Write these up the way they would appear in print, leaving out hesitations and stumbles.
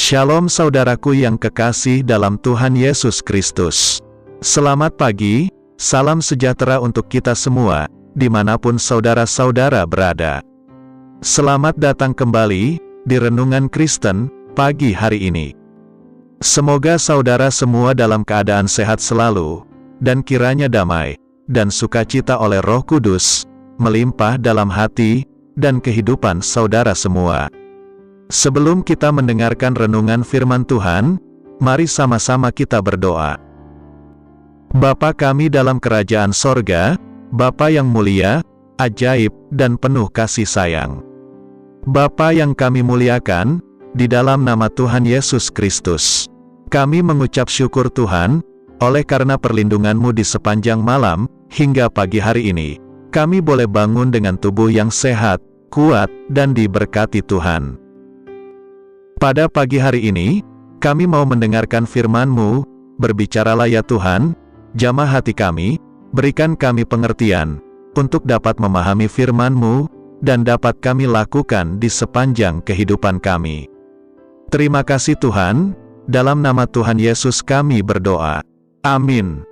Shalom saudaraku yang kekasih dalam Tuhan Yesus Kristus. Selamat pagi, salam sejahtera untuk kita semua, dimanapun saudara-saudara berada. Selamat datang kembali di Renungan Kristen pagi hari ini. Semoga saudara semua dalam keadaan sehat selalu, dan kiranya damai dan sukacita oleh Roh Kudus melimpah dalam hati dan kehidupan saudara semua. Sebelum kita mendengarkan renungan firman Tuhan, mari sama-sama kita berdoa. Bapa kami dalam kerajaan sorga, Bapa yang mulia, ajaib, dan penuh kasih sayang. Bapa yang kami muliakan, di dalam nama Tuhan Yesus Kristus, kami mengucap syukur Tuhan, oleh karena perlindungan-Mu di sepanjang malam, hingga pagi hari ini, kami boleh bangun dengan tubuh yang sehat, kuat, dan diberkati Tuhan. Pada pagi hari ini, kami mau mendengarkan firman-Mu, berbicaralah ya Tuhan, jamah hati kami, berikan kami pengertian, untuk dapat memahami firman-Mu, dan dapat kami lakukan di sepanjang kehidupan kami. Terima kasih Tuhan, dalam nama Tuhan Yesus kami berdoa. Amin.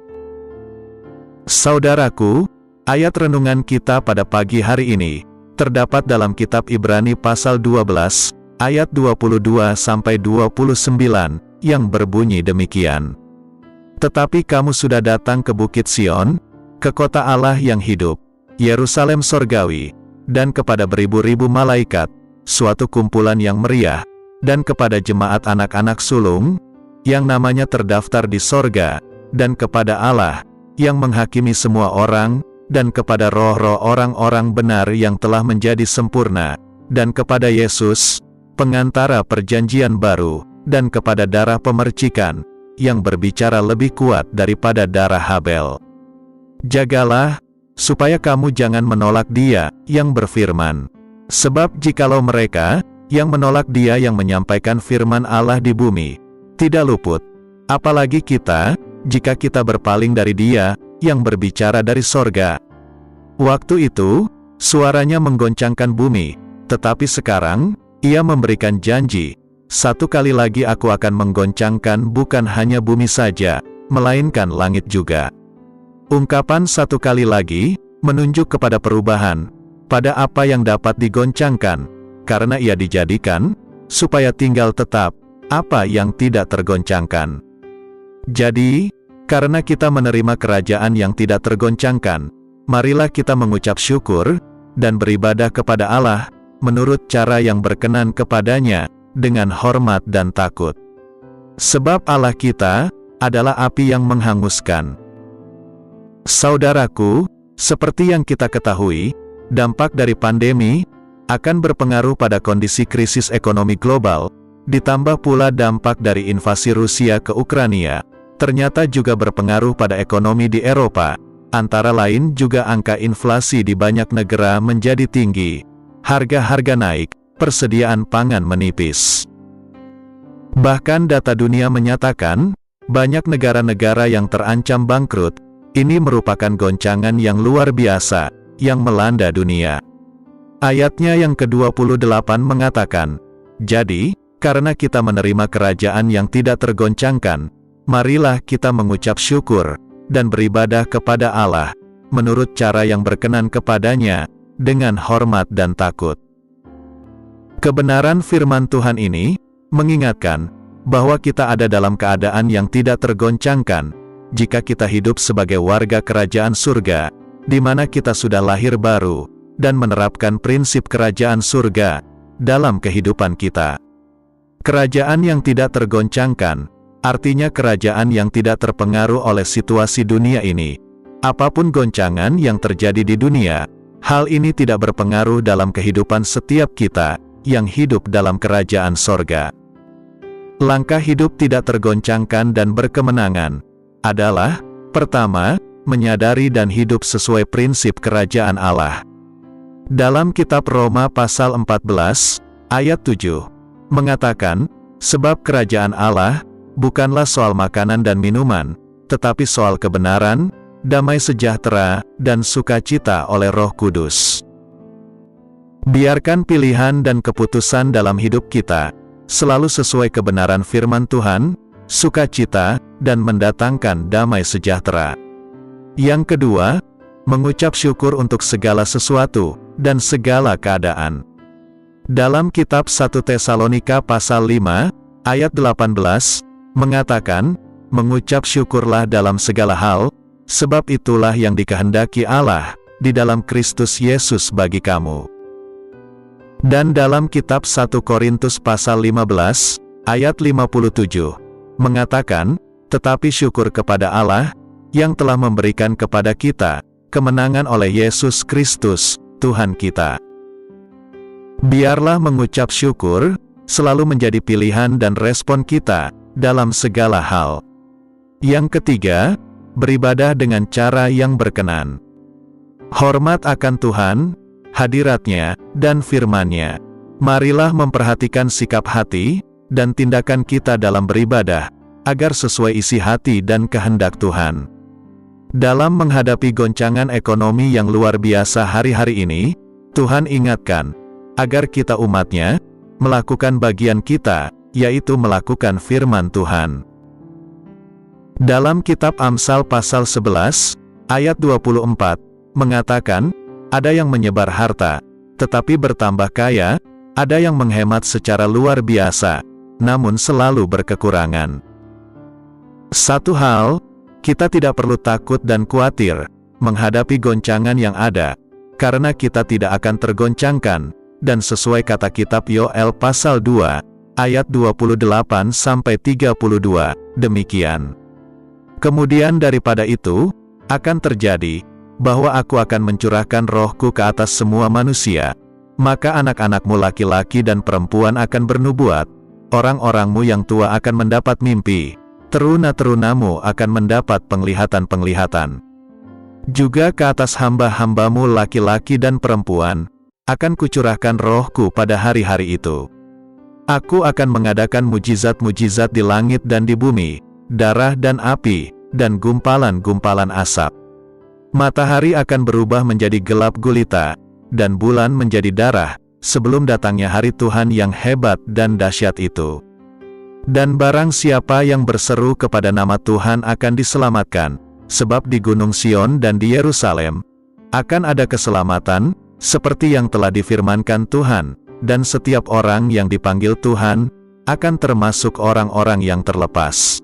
Saudaraku, ayat renungan kita pada pagi hari ini, terdapat dalam kitab Ibrani pasal 12, ayat 22-29, yang berbunyi demikian. Tetapi kamu sudah datang ke Bukit Sion, ke kota Allah yang hidup, Yerusalem sorgawi, dan kepada beribu-ribu malaikat, suatu kumpulan yang meriah, dan kepada jemaat anak-anak sulung, yang namanya terdaftar di sorga, dan kepada Allah, yang menghakimi semua orang, dan kepada roh-roh orang-orang benar yang telah menjadi sempurna, dan kepada Yesus, pengantara perjanjian baru, dan kepada darah pemercikan, yang berbicara lebih kuat daripada darah Habel. Jagalah, supaya kamu jangan menolak Dia yang berfirman. Sebab jikalau mereka, yang menolak Dia yang menyampaikan firman Allah di bumi, tidak luput, apalagi kita, jika kita berpaling dari Dia, yang berbicara dari sorga. Waktu itu, suaranya menggoncangkan bumi, tetapi sekarang, Ia memberikan janji, satu kali lagi aku akan menggoncangkan bukan hanya bumi saja, melainkan langit juga. Ungkapan satu kali lagi, menunjuk kepada perubahan, pada apa yang dapat digoncangkan, karena ia dijadikan, supaya tinggal tetap, apa yang tidak tergoncangkan. Jadi, karena kita menerima kerajaan yang tidak tergoncangkan, marilah kita mengucap syukur, dan beribadah kepada Allah, menurut cara yang berkenan kepadanya, dengan hormat dan takut. Sebab Allah kita, adalah api yang menghanguskan. Saudaraku, seperti yang kita ketahui, dampak dari pandemi, akan berpengaruh pada kondisi krisis ekonomi global, ditambah pula dampak dari invasi Rusia ke Ukraina, ternyata juga berpengaruh pada ekonomi di Eropa, antara lain juga angka inflasi di banyak negara menjadi tinggi. Harga-harga naik, persediaan pangan menipis. Bahkan data dunia menyatakan, banyak negara-negara yang terancam bangkrut, ini merupakan goncangan yang luar biasa, yang melanda dunia. Ayatnya yang ke-28 mengatakan, jadi, karena kita menerima kerajaan yang tidak tergoncangkan, marilah kita mengucap syukur, dan beribadah kepada Allah, menurut cara yang berkenan kepadanya, dengan hormat dan takut. Kebenaran firman Tuhan ini, mengingatkan, bahwa kita ada dalam keadaan yang tidak tergoncangkan, jika kita hidup sebagai warga kerajaan surga, di mana kita sudah lahir baru, dan menerapkan prinsip kerajaan surga, dalam kehidupan kita. Kerajaan yang tidak tergoncangkan, artinya kerajaan yang tidak terpengaruh oleh situasi dunia ini. Apapun goncangan yang terjadi di dunia, hal ini tidak berpengaruh dalam kehidupan setiap kita, yang hidup dalam kerajaan sorga. Langkah hidup tidak tergoncangkan dan berkemenangan, adalah, pertama, menyadari dan hidup sesuai prinsip kerajaan Allah. Dalam kitab Roma pasal 14, ayat 7, mengatakan, sebab kerajaan Allah, bukanlah soal makanan dan minuman, tetapi soal kebenaran, damai sejahtera, dan sukacita oleh Roh Kudus. Biarkan pilihan dan keputusan dalam hidup kita, selalu sesuai kebenaran firman Tuhan, sukacita, dan mendatangkan damai sejahtera. Yang kedua, mengucap syukur untuk segala sesuatu, dan segala keadaan. Dalam kitab 1 Tesalonika pasal 5, ayat 18, mengatakan, mengucap syukurlah dalam segala hal, sebab itulah yang dikehendaki Allah, di dalam Kristus Yesus bagi kamu. Dan dalam kitab 1 Korintus pasal 15, ayat 57, mengatakan, tetapi syukur kepada Allah, yang telah memberikan kepada kita, kemenangan oleh Yesus Kristus, Tuhan kita. Biarlah mengucap syukur, selalu menjadi pilihan dan respon kita, dalam segala hal. Yang ketiga, beribadah dengan cara yang berkenan. Hormat akan Tuhan, hadiratnya, dan firman-Nya. Marilah memperhatikan sikap hati, dan tindakan kita dalam beribadah, agar sesuai isi hati dan kehendak Tuhan. Dalam menghadapi goncangan ekonomi yang luar biasa hari-hari ini, Tuhan ingatkan, agar kita umat-Nya, melakukan bagian kita, yaitu melakukan firman Tuhan. Dalam kitab Amsal pasal 11, ayat 24, mengatakan, ada yang menyebar harta, tetapi bertambah kaya, ada yang menghemat secara luar biasa, namun selalu berkekurangan. Satu hal, kita tidak perlu takut dan khawatir, menghadapi goncangan yang ada, karena kita tidak akan tergoncangkan, dan sesuai kata kitab Yoel pasal 2, ayat 28-32, demikian. Kemudian daripada itu, akan terjadi, bahwa aku akan mencurahkan rohku ke atas semua manusia, maka anak-anakmu laki-laki dan perempuan akan bernubuat, orang-orangmu yang tua akan mendapat mimpi, teruna-terunamu akan mendapat penglihatan-penglihatan. Juga ke atas hamba-hambamu laki-laki dan perempuan, akan kucurahkan rohku pada hari-hari itu. Aku akan mengadakan mujizat-mujizat di langit dan di bumi, darah dan api, dan gumpalan-gumpalan asap. Matahari akan berubah menjadi gelap gulita, dan bulan menjadi darah, sebelum datangnya hari Tuhan yang hebat dan dahsyat itu. Dan barang siapa yang berseru kepada nama Tuhan akan diselamatkan, sebab di Gunung Sion dan di Yerusalem, akan ada keselamatan, seperti yang telah difirmankan Tuhan, dan setiap orang yang dipanggil Tuhan, akan termasuk orang-orang yang terlepas.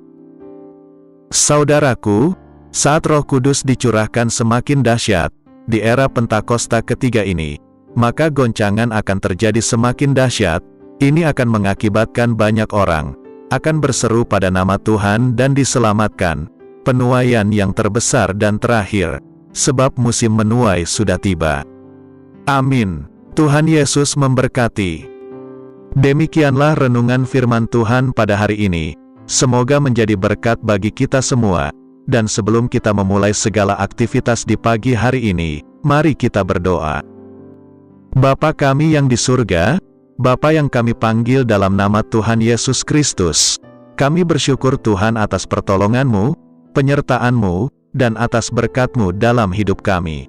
Saudaraku, saat Roh Kudus dicurahkan semakin dahsyat, di era Pentakosta ketiga ini, maka goncangan akan terjadi semakin dahsyat, ini akan mengakibatkan banyak orang, akan berseru pada nama Tuhan dan diselamatkan, penuaian yang terbesar dan terakhir, sebab musim menuai sudah tiba. Amin. Tuhan Yesus memberkati. Demikianlah renungan firman Tuhan pada hari ini. Semoga menjadi berkat bagi kita semua. Dan sebelum kita memulai segala aktivitas di pagi hari ini, mari kita berdoa. Bapa kami yang di surga, Bapa yang kami panggil dalam nama Tuhan Yesus Kristus, kami bersyukur Tuhan atas pertolongan-Mu, penyertaan-Mu, dan atas berkat-Mu dalam hidup kami.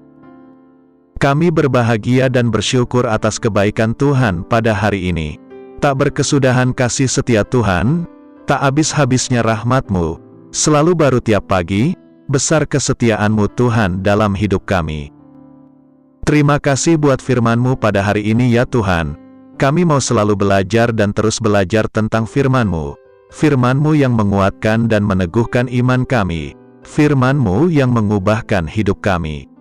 Kami berbahagia dan bersyukur atas kebaikan Tuhan pada hari ini. Tak berkesudahan kasih setia Tuhan, tak habis-habisnya rahmat-Mu, selalu baru tiap pagi, besar kesetiaan-Mu Tuhan dalam hidup kami. Terima kasih buat firman-Mu pada hari ini ya Tuhan. Kami mau selalu belajar dan terus belajar tentang firman-Mu. Firman-Mu yang menguatkan dan meneguhkan iman kami. Firman-Mu yang mengubahkan hidup kami.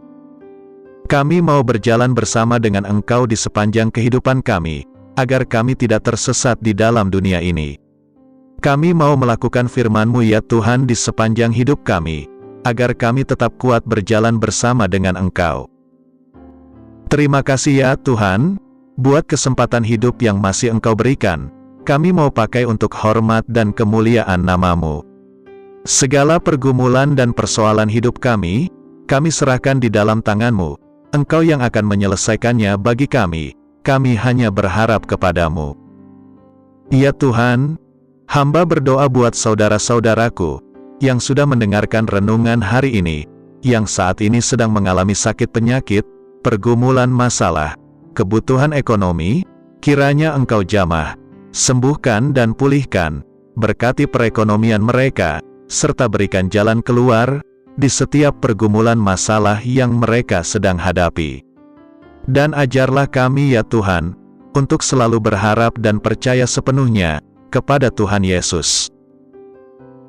Kami mau berjalan bersama dengan Engkau di sepanjang kehidupan kami, agar kami tidak tersesat di dalam dunia ini. Kami mau melakukan firman-Mu ya Tuhan di sepanjang hidup kami, agar kami tetap kuat berjalan bersama dengan Engkau. Terima kasih ya Tuhan, buat kesempatan hidup yang masih Engkau berikan. Kami mau pakai untuk hormat dan kemuliaan nama-Mu. Segala pergumulan dan persoalan hidup kami serahkan di dalam tangan-Mu. Engkau yang akan menyelesaikannya bagi kami hanya berharap kepada-Mu. Ya Tuhan, hamba berdoa buat saudara-saudaraku, yang sudah mendengarkan renungan hari ini, yang saat ini sedang mengalami sakit penyakit, pergumulan masalah, kebutuhan ekonomi, kiranya Engkau jamah, sembuhkan dan pulihkan, berkati perekonomian mereka, serta berikan jalan keluar di setiap pergumulan masalah yang mereka sedang hadapi. Dan ajarlah kami ya Tuhan, untuk selalu berharap dan percaya sepenuhnya kepada Tuhan Yesus.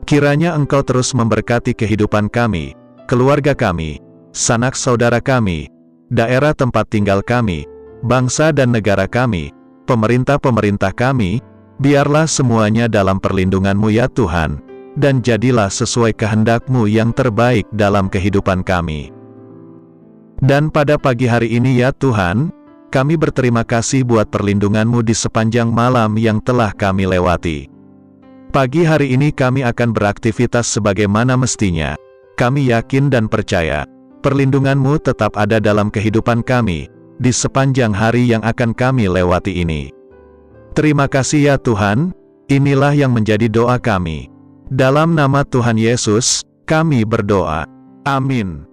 Kiranya Engkau terus memberkati kehidupan kami, keluarga kami, sanak saudara kami, daerah tempat tinggal kami, bangsa dan negara kami, pemerintah-pemerintah kami, biarlah semuanya dalam perlindungan-Mu ya Tuhan, dan jadilah sesuai kehendak-Mu yang terbaik dalam kehidupan kami. Dan pada pagi hari ini ya Tuhan, kami berterima kasih buat perlindungan-Mu di sepanjang malam yang telah kami lewati. Pagi hari ini kami akan beraktivitas sebagaimana mestinya. Kami yakin dan percaya, perlindungan-Mu tetap ada dalam kehidupan kami, di sepanjang hari yang akan kami lewati ini. Terima kasih ya Tuhan, inilah yang menjadi doa kami. Dalam nama Tuhan Yesus, kami berdoa. Amin.